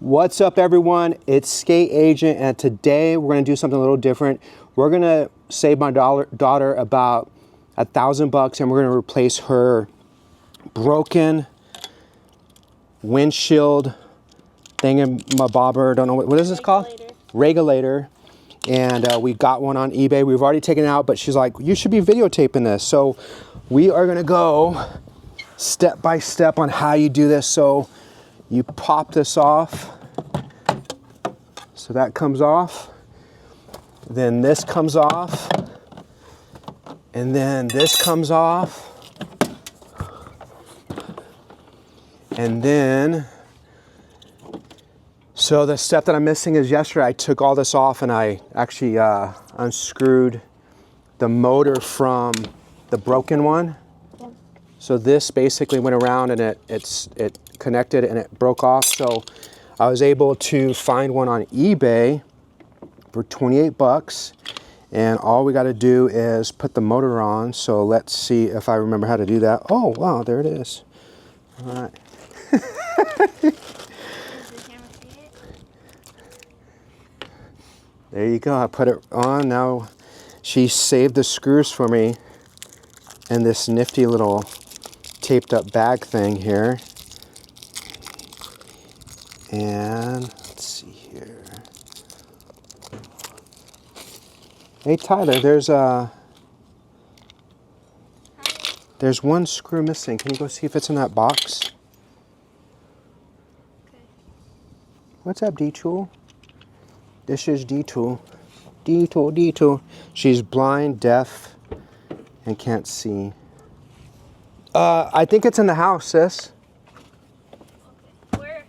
What's up, everyone? It's Skate Agent, and today we're going to do something a little different. We're going to save my daughter about $1,000, and we're going to replace her broken windshield thingamabobber. Don't know what is this called? Regulator. And we got one on eBay. We've already taken it out, but she's like, you should be videotaping this. So we are going to go step by step on how you do this. So you pop this off. So that comes off. Then this comes off. And then this comes off. And then, so the step that I'm missing is yesterday I took all this off and I actually unscrewed the motor from the broken one. So this basically went around and it connected and it broke off. So I was able to find one on eBay for $28, and all we got to do is put the motor on. So let's see if I remember how to do that. Oh wow, there it is. All right. There you go. I put it on. Now she saved the screws for me in this nifty little taped up bag thing here. And let's see here. Hey Tyler, there's one screw missing. Can you go see if it's in that box? Okay. What's up, D-Tool? This is D-Tool. D-Tool, D-Tool. She's blind, deaf, and can't see. I think it's in the house, sis. Okay. Where?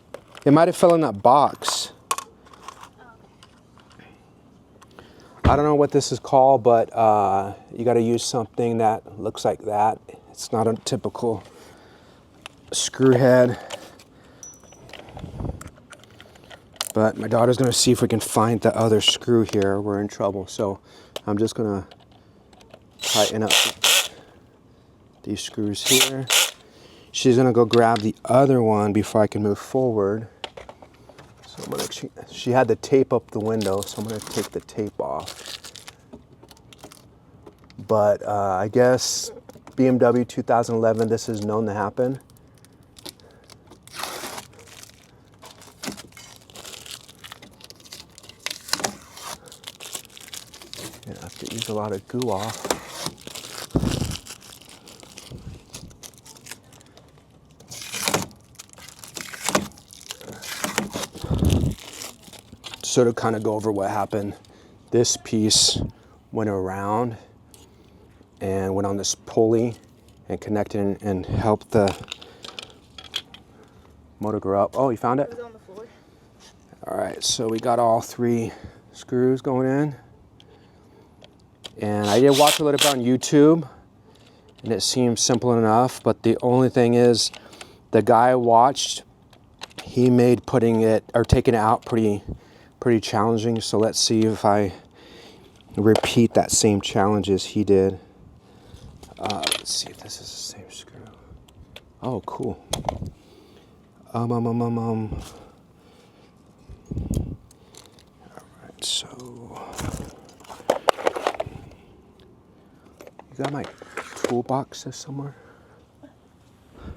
It might have fell in that box. Oh. I don't know what this is called, but you got to use something that looks like that. It's not a typical screw head. But my daughter's going to see if we can find the other screw here. We're in trouble. So I'm just going to tighten up these screws here. She's going to go grab the other one before I can move forward. So I'm gonna, she had the tape up the window, so I'm going to take the tape off. But I guess BMW 2011, this is known to happen. I have to use a lot of goo off. So to kind of go over what happened, this piece went around and went on this pulley and connected and helped the motor go up. Oh, you found it? It was on the floor. All right, so we got all 3 screws going in. And I did watch a little bit on YouTube, and it seemed simple enough, but the only thing is, the guy I watched, he made putting it, or taking it out pretty challenging. So let's see if I repeat that same challenge as he did. Let's see if this is the same screw. Oh, cool. All right, so you got my toolbox somewhere?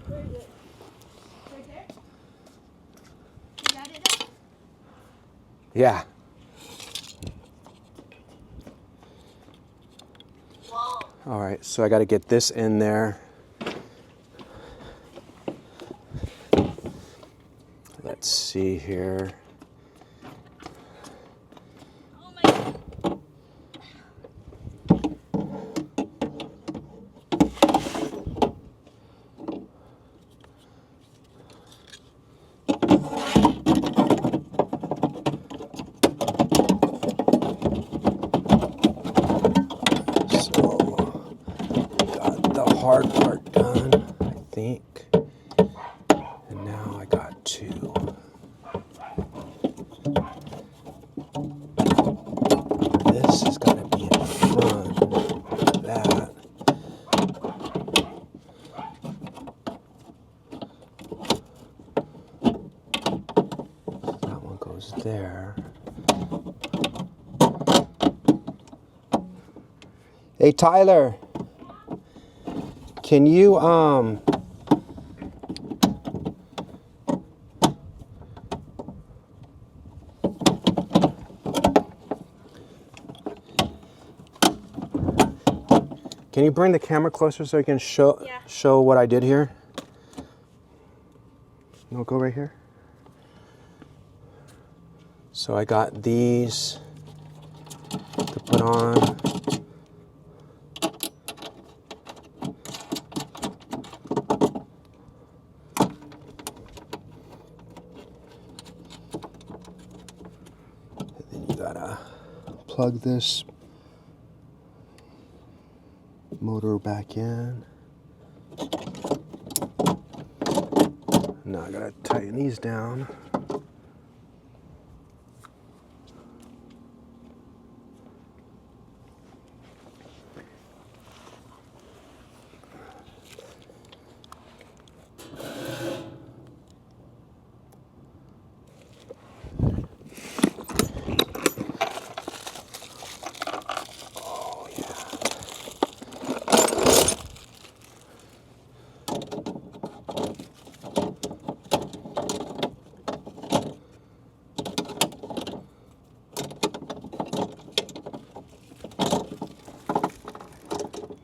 Where is it? Right there? You got it up? Yeah. Whoa. All right, so I got to get this in there. Let's see here. Oh my God. So, got the hard part done, I think. And now I got 2. This has got to be in front of that. goes there. Hey Tyler, can you can you bring the camera closer so I can show what I did here? No, go right here. So I got these to put on. And then you gotta plug this motor back in. Now I gotta tighten these down.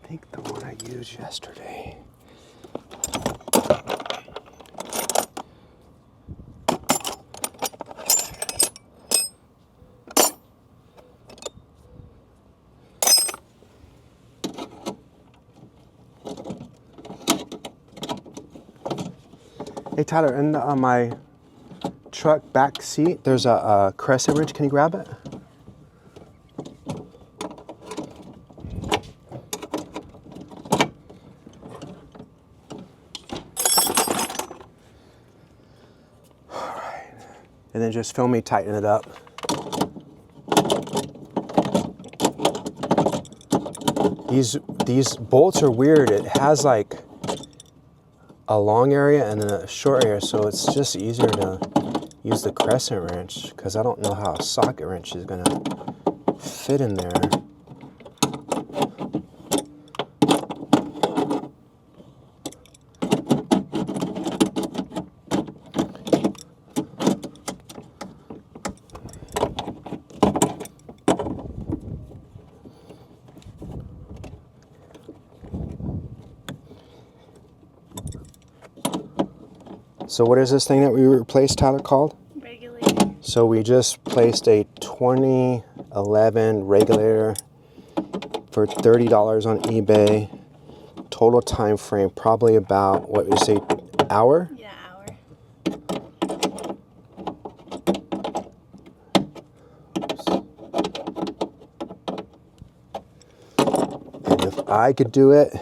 I think the one I used yesterday. Hey Tyler, in my truck back seat, there's a crescent wrench. Can you grab it? And then just film me tighten it up. These bolts are weird. It has like a long area and then a short area, so it's just easier to use the crescent wrench because I don't know how a socket wrench is gonna fit in there. So what is this thing that we replaced, Tyler, called? Regulator. So we just placed a 2011 Regulator for $30 on eBay. Total time frame, probably about, what would you say, hour? Yeah, hour. And if I could do it,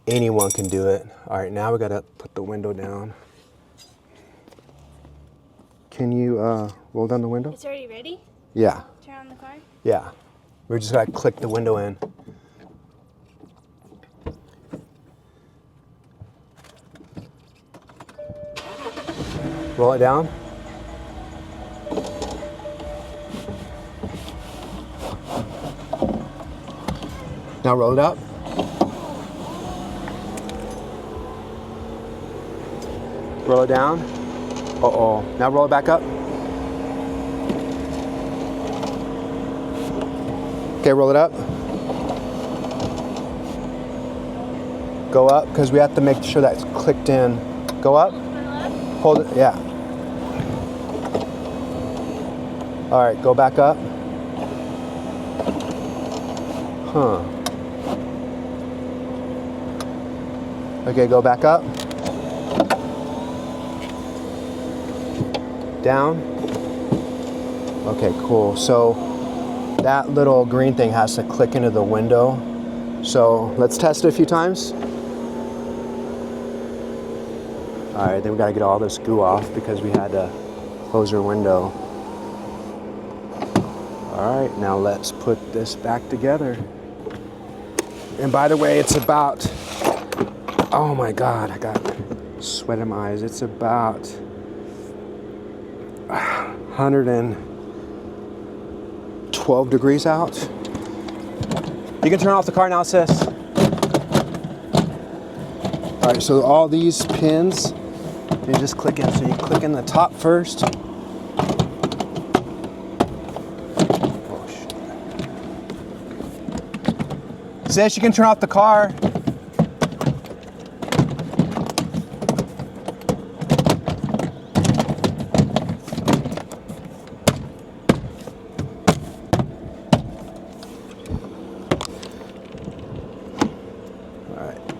anyone can do it. All right, now we gotta put the window down. Can you roll down the window? It's already ready? Yeah. Turn on the car? Yeah. We're just gonna click the window in. Roll it down. Now roll it up. Roll it down. Uh-oh. Now roll it back up. Okay, roll it up. Go up, because we have to make sure that's clicked in. Go up. Hold it, yeah. All right, go back up. Huh. Okay, go back up. Down. Okay, cool. So that little green thing has to click into the window. So let's test it a few times. All right, then we gotta get all this goo off because we had to close our window. All right, now let's put this back together. And by the way, it's about, oh my God, I got sweat in my eyes. It's about, 112 degrees out. You can turn off the car now, sis. All right, so all these pins, you just click in. So you click in the top first. Oh, shit. Sis, you can turn off the car.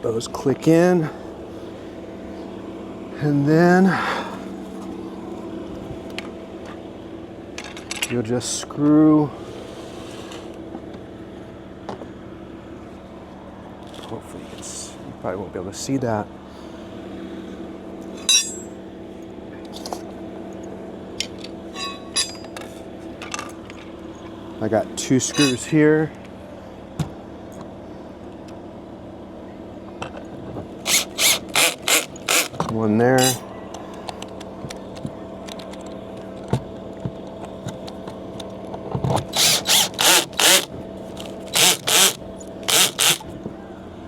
Those click in, and then you'll just screw. Hopefully you probably won't be able to see that. I got 2 screws here. One there.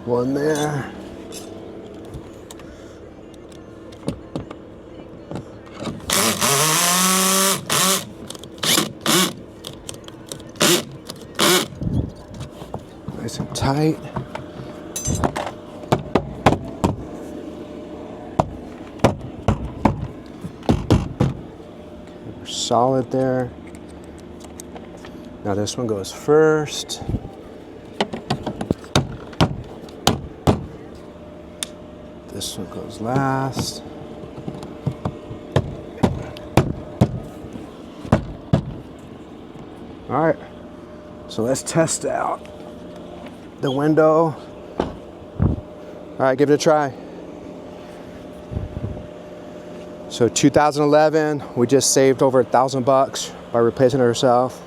One there. Nice and tight. Solid there. Now this one goes first. This one goes last. All right, so let's test out the window. All right, give it a try. So 2011, we just saved over $1,000 by replacing it ourselves,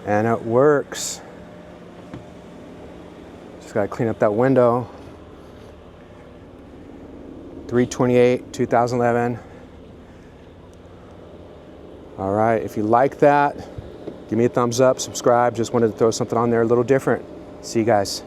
and it works. Just gotta clean up that window. 328, 2011. All right, if you like that, give me a thumbs up, subscribe. Just wanted to throw something on there a little different. See you guys.